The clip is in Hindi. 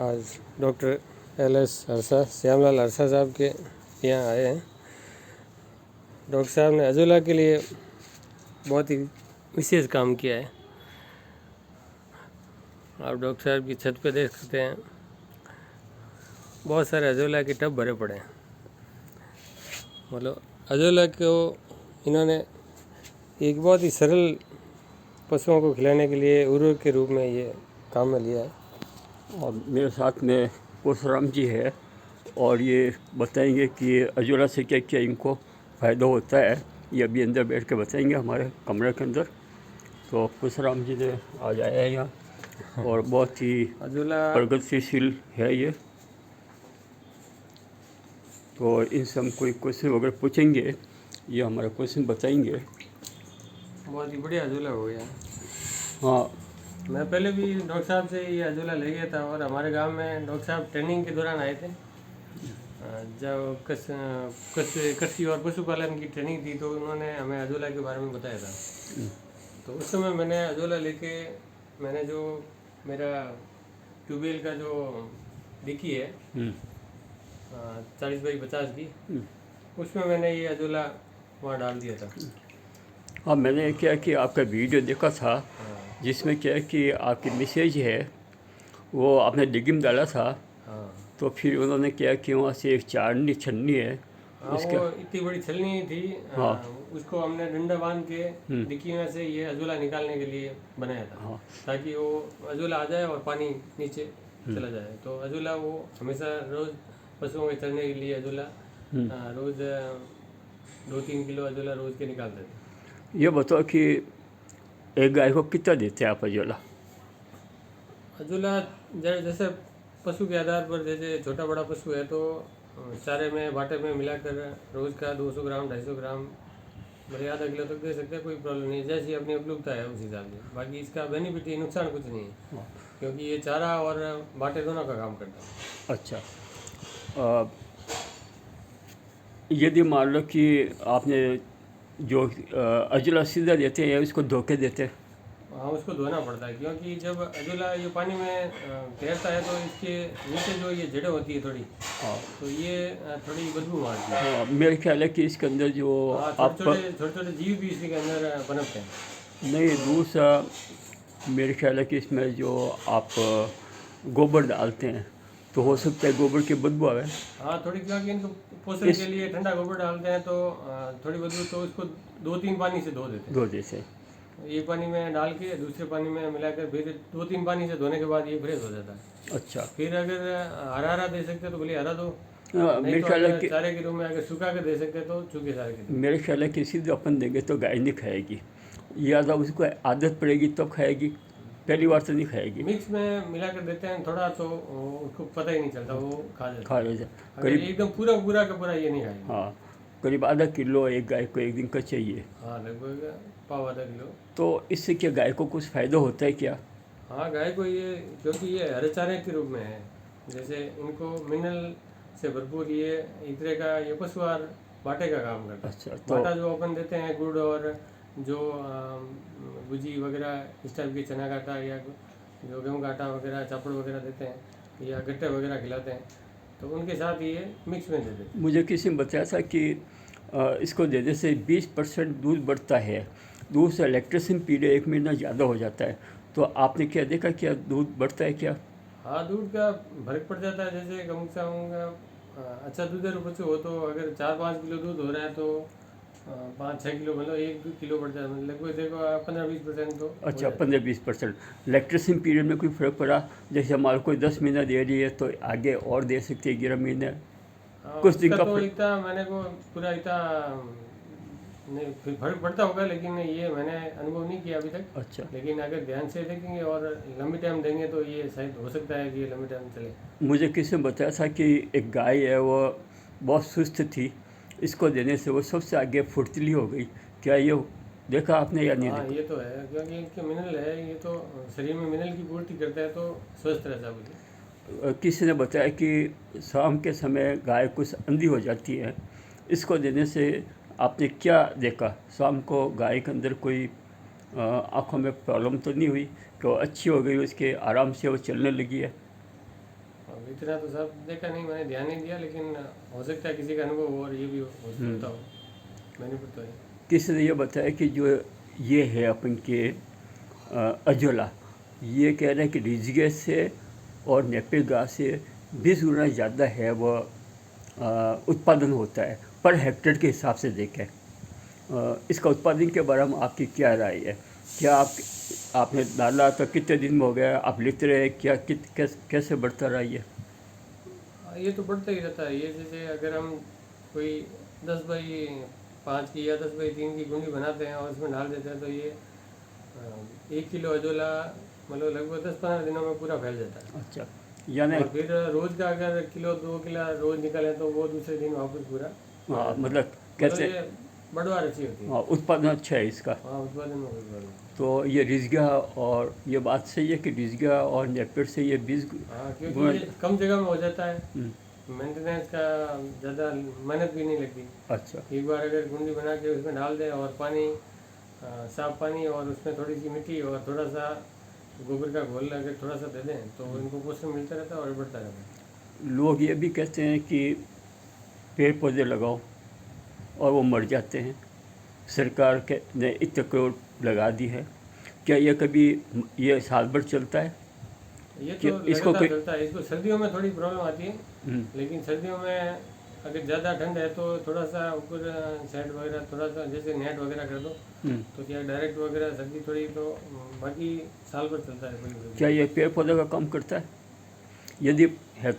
आज डॉक्टर LS अरसा श्यामलाल अरसा साहब के यहाँ आए हैं। डॉक्टर साहब ने अजोला के लिए बहुत ही विशेष काम किया है। आप डॉक्टर साहब की छत पे देख सकते हैं, बहुत सारे अजोला के टब भरे पड़े हैं। मतलब अजोला को इन्होंने एक बहुत ही सरल पशुओं को खिलाने के लिए उर्वरक के रूप में ये काम में लिया है। और मेरे साथ में परशुराम जी है और ये बताएंगे कि अजोला से क्या क्या इनको फ़ायदा होता है। ये अभी अंदर बैठ के बताएंगे हमारे कमरे के अंदर। तो परशुराम जी ने आज आया है यहाँ और बहुत ही अजोला प्रगतिशील है ये। तो इनसे हम कोई क्वेश्चन वगैरह पूछेंगे, ये हमारा क्वेश्चन बताएंगे। बहुत ही बढ़िया अजोला हो गया। हाँ, मैं पहले भी डॉक्टर साहब से ये अजोला ले गया था और हमारे गांव में डॉक्टर साहब ट्रेनिंग के दौरान आए थे। जब कृषि और पशुपालन की ट्रेनिंग थी तो उन्होंने हमें अजोला के बारे में बताया था। तो उस समय मैंने अजोला लेके मैंने जो मेरा ट्यूबवेल का जो डिक्की है 40x50 की, उसमें मैंने ये अजोला वहाँ डाल दिया था। हाँ, मैंने क्या कि आपका वीडियो देखा था जिसमें क्या है कि आपकी मैसेज है वो आपने डिग्गी में डाला था। हाँ, तो फिर उन्होंने क्या कि वहाँ से एक चारनी छन्नी है उसका वो इतनी बड़ी छलनी थी। हाँ, उसको हमने डंडा बांध के डिक्की में से ये अजोला निकालने के लिए बनाया था। हाँ, ताकि वो अजोला आ जाए और पानी नीचे चला जाए। तो अजोला वो हमेशा रोज़ पशुओं के चरने के लिए अजोला रोज़ 2-3 किलो अजोला रोज़ के निकालते थे। ये बताओ कि एक गाय को कितना देते हैं आप अजोला? अजोला जैसे पशु के आधार पर, जैसे छोटा बड़ा पशु है तो चारे में बाटे में मिलाकर रोज़ का 200 ग्राम 250 ग्राम भले आधा किलो तक दे सकते हैं, कोई प्रॉब्लम नहीं। जैसी अपनी उपलब्धता है उस हिसाब से। बाकी इसका बेनिफिट ये नुकसान कुछ नहीं है, क्योंकि ये चारा और बाटे दोनों का काम करता है। अच्छा, यदि मान लो कि आपने जो अजोला सीधा देते हैं या इसको धोके देते हैं? हाँ, उसको धोना पड़ता है, क्योंकि जब अजोला ये पानी में तैरता है तो इसके नीचे जो ये जड़ें होती है थोड़ी, तो ये थोड़ी बदबू मारती है। हाँ, मेरे ख्याल है कि इसके अंदर जो आप छोटे छोटे जीव भी इसके अंदर पनपते हैं। नहीं, दूसरा मेरे ख्याल है कि इसमें जो आप गोबर डालते हैं तो हो सकता है गोबर की बदबू आवे। हाँ, थोड़ी, क्योंकि इनको पोषण के लिए ठंडा गोबर डालते हैं तो थोड़ी बदबू, तो उसको 2-3 पानी से धो देते हैं। धो देते एक पानी में डाल के दूसरे पानी में मिलाकर फिर 2-3 पानी से धोने के बाद ये फ्रेश हो जाता है। अच्छा, फिर अगर हरा हरा दे सकते हैं तो बोलिए हरा दो, नहीं मेरे तो ख्याल है अगर कि चारे के रूप में अगर सूखा कर दे सकते हैं तो सूखे चारे के रूप मेरे ख्याल है कि सीधे अपन देंगे तो गाय नहीं खाएगी, या तो उसको आदत पड़ेगी तब खाएगी, पहली बार तो नहीं खाएगी। मिक्स में मिला कर देते हैं थोड़ा, तो उसको पता ही नहीं चलता, वो खा जाता खा है। ले जाए अगर करीब। एकदम पूरा पूरा का पूरा ये नहीं खाएगी। हाँ, करीब आधा किलो एक गाय को एक दिन का चाहिए। हाँ, लगभग पाव आधा किलो। तो इससे क्या गाय को कुछ फ़ायदा होता है क्या? हाँ, गाय को ये, क्योंकि ये हरे चारे के रूप में है, जैसे इनको मिनरल से भरपूर ये एक तरह का ये पशु आहार बाटे का काम करता है। अच्छा, तो बाटा जो अपन देते हैं गुड़ और जो भुजी वगैरह इस टाइप की चना का आटा या जो गेहूँ का आटा वगैरह चापड़ वगैरह देते हैं या गट्टे वगैरह खिलाते हैं, तो उनके साथ ये मिक्स में दे देते हैं। मुझे किसी ने बताया था कि इसको देने से 20% दूध बढ़ता है, दूध से लैक्टेशन पीरियड 1 महीना ज़्यादा हो जाता है। तो आपने क्या देखा, क्या दूध बढ़ता है क्या? हाँ, दूध का फर्क पड़ जाता है। जैसे कम से कम अच्छा दूध पशु हो तो अगर 4-5 किलो दूध हो रहा है तो 5-6 किलो, मतलब 1-2 किलो बढ़ जाता है। लगभग देखो 15-20% तो हो अच्छा, जाता है। 15-20%। लैक्टेशन पीरियड में कोई फ़र्क पड़ा? जैसे हमारे कोई 10 महीना दे रही है तो आगे और दे सकती है 11 महीने, हाँ, कुछ दिन उसका का तो इतना मैंने को पूरा इतना नहीं फिर फर्क पड़ता होगा, लेकिन ये मैंने अनुभव नहीं किया अभी तक। अच्छा, लेकिन अगर ध्यान से देखेंगे और लंबी टाइम देंगे तो ये शायद हो सकता है कि ये लंबी टाइम चले। मुझे किसी ने बताया था कि एक गाय है वो बहुत सुस्त थी, इसको देने से वो सबसे आगे फुर्तीली हो गई। क्या ये देखा आपने या नहीं हाँ, देखा? ये तो है, क्योंकि इनके मिनरल है, ये तो शरीर में मिनरल की पूर्ति करता है तो स्वस्थ रहता है मुझे। किसी ने बताया कि शाम के समय गाय कुछ अंधी हो जाती है, इसको देने से आपने क्या देखा? शाम को गाय के अंदर कोई आँखों में प्रॉब्लम तो नहीं हुई कि वो अच्छी हो गई, उसके आराम से वो चलने लगी है? अब इतना तो सब देखा नहीं, मैंने ध्यान नहीं दिया, लेकिन हो सकता है किसी का अनुभव हो और ये भी होता हो, मैंने पता है। किसी ने ये बताया कि जो ये है अपन के अजोला, ये कह रहे हैं कि ऋषिकेश से और नेपिर गाँव से 20 गुना ज़्यादा है वो उत्पादन होता है पर हेक्टेयर के हिसाब से देखें। इसका उत्पादन के बारे में आपकी क्या राय है? क्या आपने डाला तो कितने दिन में हो गया, आप लेते रहे क्या, कैसे बढ़ता रहा ये? ये तो बढ़ता ही रहता है। ये जैसे अगर हम कोई 10x5 की या 10x3 की गुंडी बनाते हैं और उसमें डाल देते हैं तो ये 1 किलो अजोला मतलब लगभग 10-15 दिनों में पूरा फैल जाता है। अच्छा, यानी और फिर रोज का अगर किलो 2 किलो रोज निकालें तो वो दूसरे दिन वापस पूरा हाँ, मतलब मतलब कैसे? ये बढ़वार अच्छी होती है। हाँ, उत्पादन अच्छा है इसका। हाँ, उत्पादन में कोई प्रॉब्लम नहीं। तो ये रिजगा, और ये बात सही है कि रिजगा और नेपिर से ये 20 हाँ, क्योंकि ये कम जगह में हो जाता है, हम्म, मेंटेनेंस का ज़्यादा मेहनत भी नहीं लगती। अच्छा, एक बार अगर गुंडी बना के उसमें डाल दें और पानी साफ पानी और उसमें थोड़ी सी मिट्टी और थोड़ा सा गोबर का घोल अगर थोड़ा सा दे दें तो इनको पोषण मिलता रहता है और बढ़ता रहता है। लोग ये भी कहते हैं कि पेड़ पौधे लगाओ और वो मर जाते हैं, सरकार के ने इतने करोड़ लगा दी है, क्या ये कभी ये साल भर चलता है? ये कि तो इसको लगातार कोई चलता है। इसको सर्दियों में थोड़ी प्रॉब्लम आती है, हम्म, लेकिन सर्दियों में अगर ज़्यादा ठंड है तो थोड़ा सा ऊपर साइड वगैरह थोड़ा सा जैसे नेट वगैरह कर दो हम्म, तो क्या डायरेक्ट वगैरह सर्दी थोड़ी तो बाकी साल भर चलता है कोई क्या ये पेड़ पौधे का काम करता है? यदि है तो